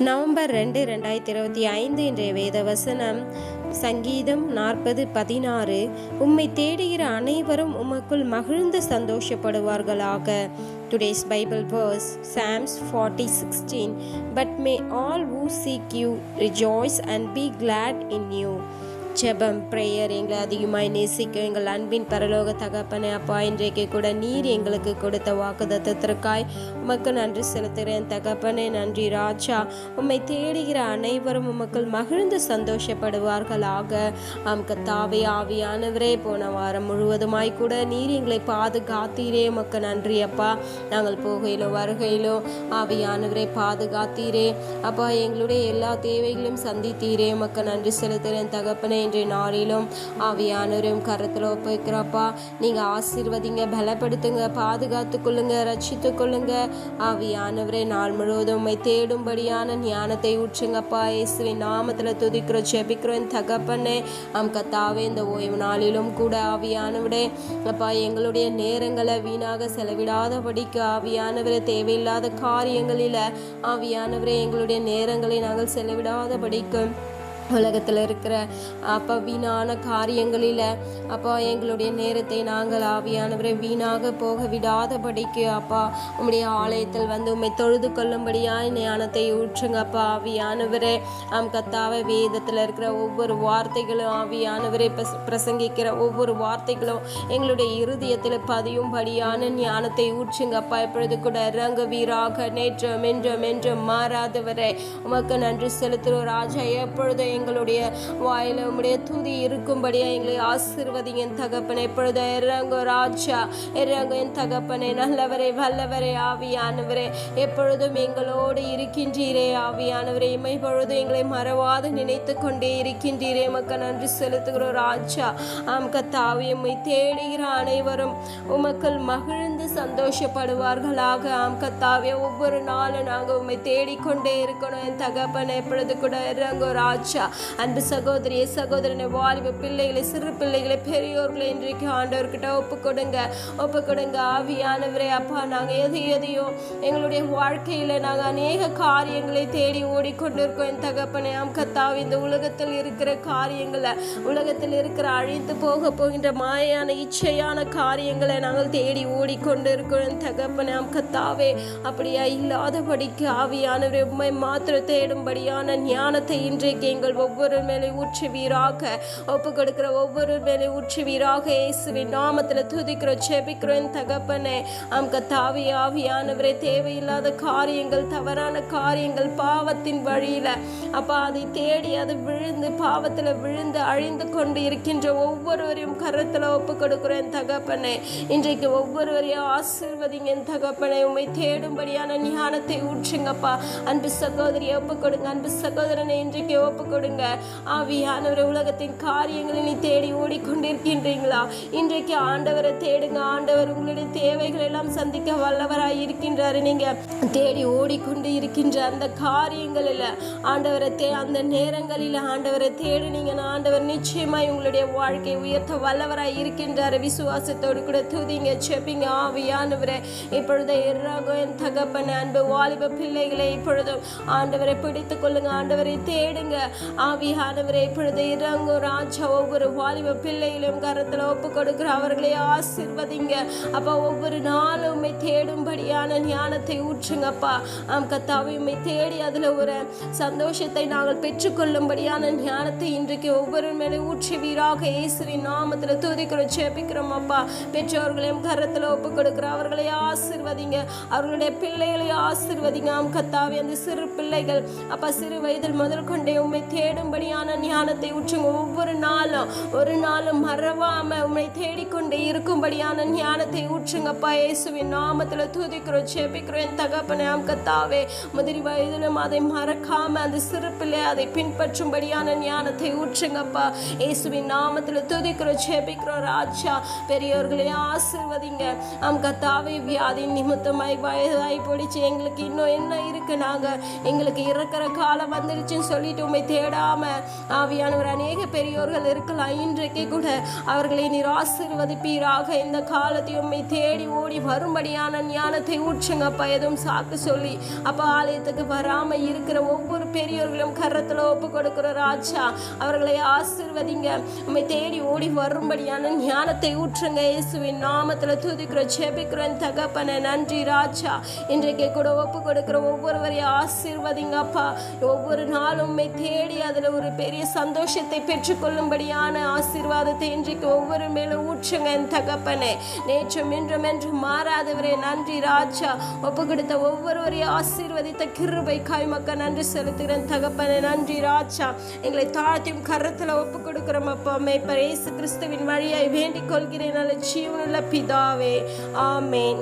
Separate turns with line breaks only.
November 2, 2025 இன்றைய வேத வசனம் சங்கீதம் 40:16. உம்மை தேடுகிற அனைவரும் உமக்குள் மகிழ்ந்து சந்தோஷப்படுவார்களாக. Today's Bible verse, Psalms 40:16. But may all who seek you rejoice and be glad in you. ஜெபம் பிரேயர். எங்களை அதிகமாய் நேசிக்க எங்கள் அன்பின் பரலோக தகப்பனே அப்பா, இன்றைக்கு கூட நீர் எங்களுக்கு கொடுத்த வாக்குத்தத்தத்திற்காய் உமக்கு நன்றி செலுத்துகிறேன் தகப்பனே. நன்றி ராஜா. உம்மை தேடுகிற அனைவரும் உமக்குள் மகிழ்ந்து சந்தோஷப்படுவார்களாக. கர்த்தாவே ஆவியானவரே, போன வாரம் முழுவதுமாய் கூட நீர் எங்களை பாதுகாத்தீரே, உமக்கு நன்றி அப்பா. நாங்கள் போகையிலோ வருகையிலோ ஆவியானவரே பாதுகாத்தீரே அப்பா. எங்களுடைய எல்லா தேவைகளையும் சந்தித்தீரே, உமக்கு நன்றி செலுத்துகிறேன் தகப்பனே. இன்றைய நாளிலும் ஆவியானவரையும் கரத்தில் ஒப்புக்கிறப்பா. நீங்கள் ஆசீர்வதிங்க, பலப்படுத்துங்க, பாதுகாத்து கொள்ளுங்க, ரட்சித்து கொள்ளுங்க ஆவியானவரே. நாள் முழுவதும் உம்மை தேடும்படியான ஞானத்தை ஊற்றுங்கப்பா. இயேசுவின் நாமத்தில் துதிக்கிறோம், ஜெபிக்கிறோம் தகப்பனே. கர்த்தாவே, இந்த ஓய்வு நாளிலும் கூட ஆவியானவரே அப்பா, எங்களுடைய நேரங்களை வீணாக செலவிடாதபடிக்கு ஆவியானவரே, தேவையில்லாத காரியங்களில் ஆவியானவரே எங்களுடைய நேரங்களை நாங்கள் செலவிடாதபடிக்கு, உலகத்தில் இருக்கிற அப்பா வீணான காரியங்களில் அப்பா எங்களுடைய நேரத்தை நாங்கள் ஆவியானவரை வீணாக போக விடாதபடிக்கு அப்பா உம்முடைய ஆலயத்தில் வந்து உம்மை தொழுது கொள்ளும்படியாய் ஞானத்தை ஊற்றுங்க அப்பா. ஆவியானவரே கர்த்தாவே, வேதத்தில் இருக்கிற ஒவ்வொரு வார்த்தைகளும் ஆவியானவரை பிரசங்கிக்கிற ஒவ்வொரு வார்த்தைகளும் எங்களுடைய இருதயத்தில் பதியும்படியான ஞானத்தை ஊற்றுங்கப்பா. இப்பொழுது கூட இறங்குவீராக. நேற்றும் என்றும் என்றும் மாறாதவரை உமக்கு நன்றி செலுத்துகிறோம் ராஜா. எப்பொழுது எங்களுடைய வாயில உம்முடைய துதி இருக்கும்படியா எங்களை ஆசீர்வதிங்க என் தகப்பனே. எப்பொழுது இறங்கு ராஜா, இறங்கு என் தகப்பனே. நல்லவரே, வல்லவரே, ஆவியானவரே, எப்பொழுதும் எங்களோடு இருக்கின்றீரே ஆவியானவரே. இப்பொழுதும் எங்களை மறவாது நினைத்து கொண்டே இருக்கின்றீரே, உமக்கு நன்றி செலுத்துகிறோம் ராஜா. கர்த்தாவே, உம்மை தேடுகிற அனைவரும் உமக்குள் மகிழ்ந்து சந்தோஷப்படுவார்களாக. கர்த்தாவே, ஒவ்வொரு நாளும் நாங்கள் உம்மை தேடிக்கொண்டே இருக்கணும் என் தகப்பனே. எப்பொழுது கூட இறங்கு ராஜா. அன்பு சகோதரிய சகோதரனை, வாலிப பிள்ளைகளை, சிறு பிள்ளைகளை, பெரியோர்களை இன்றைக்கு ஆண்டவர்கிட்ட ஒப்பு கொடுங்க ஆவியானவரே அப்பா. நாங்கள் எதையோ எங்களுடைய வாழ்க்கையில நாங்கள் அநேக காரியங்களை தேடி ஓடிக்கொண்டிருக்கோம் என் தகப்பனே. கர்த்தாவே, இந்த உலகத்தில் இருக்கிற காரியங்களை, உலகத்தில் இருக்கிற அழித்து போகின்ற மாயான இச்சையான காரியங்களை நாங்கள் தேடி ஓடிக்கொண்டு இருக்கிறோம் என் தகப்பனே. கர்த்தாவே, அப்படியா இல்லாதபடிக்கு ஆவியானவரே உம்மை மாத்திரம் தேடும்படியான ஞானத்தை இன்றைக்கு எங்கள் ஒவ்வொரு மேலே ஊற்றுவீராக. ஒப்பு கொடுக்கிற ஒவ்வொரு மேலே ஊற்றுவீராக. இயேசுவின் நாமத்தில் துதிக்கிறோம், ஜெபிக்கிறோம் தகப்பனே. கர்த்தாவே, ஆவியானவரே, தேவையில்லாத காரியங்கள், தவறான காரியங்கள், பாவத்தின் வழியில அப்பா அதை தேடி அது விழுந்து பாவத்தில் விழுந்து அழிந்து கொண்டு இருக்கின்ற ஒவ்வொருவரையும் கரத்தில் ஒப்பு கொடுக்கிறேன் தகப்பனே. இன்றைக்கு ஒவ்வொருவரையும் ஆசீர்வதிங்க என் தகப்பனே. உம்மை தேடும்படியான ஞானத்தை ஊற்றுங்கப்பா. அன்பு சகோதரியை ஒப்பு கொடுங்க, அன்பு சகோதரனை இன்றைக்கு ஒப்பு கொடுங்க ஆவியானவரே. உலகத்தின் காரியங்களை நீ தேடி ஓடிக்கொண்டிருக்கின்றீங்களா? இன்றைக்கு ஆண்டவரை தேடுங்க. ஆண்டவர் உங்களுடைய தேவைகள் எல்லாம் சந்திக்க வல்லவராய் இருக்கின்றாரு. நீங்க தேடி ஓடிக்கொண்டு இருக்கின்ற அந்த காரியங்களில் ஆண்டவரை அந்த நேரங்களில் ஆண்டவரை தேடினீங்கன்னா ஆண்டவர் நிச்சயமாய் உங்களுடைய வாழ்க்கையை உயர்த்த வல்லவராய் இருக்கின்றாரு. விசுவாசத்தோடு கூட துதிங்க, செபிங்க ஆவியானவரே. இப்பொழுது இறங்கும் என் தகப்பனே. அன்பு வாலிப பிள்ளைகளை இப்பொழுதும் ஆண்டவரை பிடித்து கொள்ளுங்க, ஆண்டவரை தேடுங்க ஆவியானவரே. இப்பொழுது இறங்கும் ராஜா. ஒவ்வொரு வாலிப பிள்ளைகளையும் கரத்தில் ஒப்பு கொடுக்கிற அவர்களை ஆசீர்வதிங்க அப்பா. ஒவ்வொரு நாளும் உம்மை தேடும்படியான ஞானத்தை ஊற்றுங்கப்பா. கர்த்தாவே, உம்மை தேடி அதில் ஒரு சந்தோஷத்தை நாங்கள் பெற்றுக்கொள்ளும்படியான ஞானத்தை இன்றைக்கு ஒவ்வொரு மேலே ஊற்றுவீராக. இயேசுவின் நாமத்தில் துதிக்கிறோம், ஜெபிக்கிறோம் அப்பா. பெற்றோர்களையும் கரத்தில் ஒப்பு கொடுக்கிற அவர்களை ஆசீர்வதிங்க, அவர்களுடைய பிள்ளைகளை ஆசீர்வதிங்க. கர்த்தாவே, அந்த சிறு பிள்ளைகள் அப்பா சிறு வயதில் முதல் கொண்டே உம்மை தேடும்படியான ஞானத்தை ஊற்றுங்க. ஒரு நாளும் மறவாம உம்மை தேடிக்கொண்டே இருக்கும்படியான ஞானத்தை ஊற்றுங்கப்பா. இயேசுவின் நாமத்தில் துதிக்கிறோம், ஜெபிக்கிறோம் தகப்பனே. கர்த்தாவே, முதிரி வயதிலும் அதை மறக்காம அந்த சிறு பிள்ளை அதை பின்பற்றும்படியான ஞானத்தை ஊற்றுங்கப்பா. இயேசுவின் நாமத்தில் துதிக்கிறோம், ஜெபிக்கிறோம் ராஜா. பெரியோர்களை ஆசீர்வதிங்க. கர்த்தாவே, வியாதி நிமித்தமாய் வயதாய் போடிச்சு, எங்களுக்கு இன்னும் என்ன இருக்கு, எங்களுக்கு இறக்கிற காலம் வந்துருச்சுன்னு சொல்லிட்டு உண்மை தேடாம ஆவியானவர் அநேக பெரியோர்கள் இருக்கலாம். இன்றைக்கு கூட அவர்களை நீர் ஆசீர்வதிப்பீராக. இந்த காலத்தை உண்மை தேடி ஓடி வரும்படியான ஞானத்தை ஊற்றுங்கப்பா. எதுவும் சாக்கு சொல்லி அப்பா ஆலயத்துக்கு வராம இருக்கிற ஒவ்வொரு பெரியோர்களும் கரத்துல ஒப்பு கொடுக்கிற ராஜா, அவர்களை ஆசீர்வதிங்க. உண்மை தேடி ஓடி வரும்படியான ஞானத்தை ஊற்றுங்க. இயேசுவின் நாமத்துல துதிக்கிறோம், ஜெபிக்கிறோம் தகப்பனே. நன்றி ராஜா. இன்றைக்கு கூட ஒப்பு கொடுக்கிற ஒவ்வொருவரையும் ஆசீர்வதிங்கப்பா. ஒவ்வொரு நாளும் உம்மை தேடி அதில் ஒரு பெரிய சந்தோஷத்தை பெற்றுக்கொள்ளும்படியான ஆசீர்வாதத்தை இன்றைக்கு ஒவ்வொரு மேலும் ஊற்றுங்க என் தகப்பனே. நேற்றும் இன்றும் என்றும் மாறாதவரே நன்றி ராஜா. ஒப்பு கொடுத்த ஒவ்வொருவரையும் ஆசீர்வதித்த கிருபைக்காய் மக்கள் நன்றி செலுத்துகிறேன் தகப்பனே. நன்றி ராஜா. எங்களை தாழ்த்தியும் கரத்தில் ஒப்பு கொடுக்கிறோம் அப்பா. மேய்ப்பர் இயேசு கிறிஸ்துவின் வழியாய் வேண்டிக் கொள்கிறேன் நல்ல ஜீவனுள்ள பிதாவே, ஆமேன்.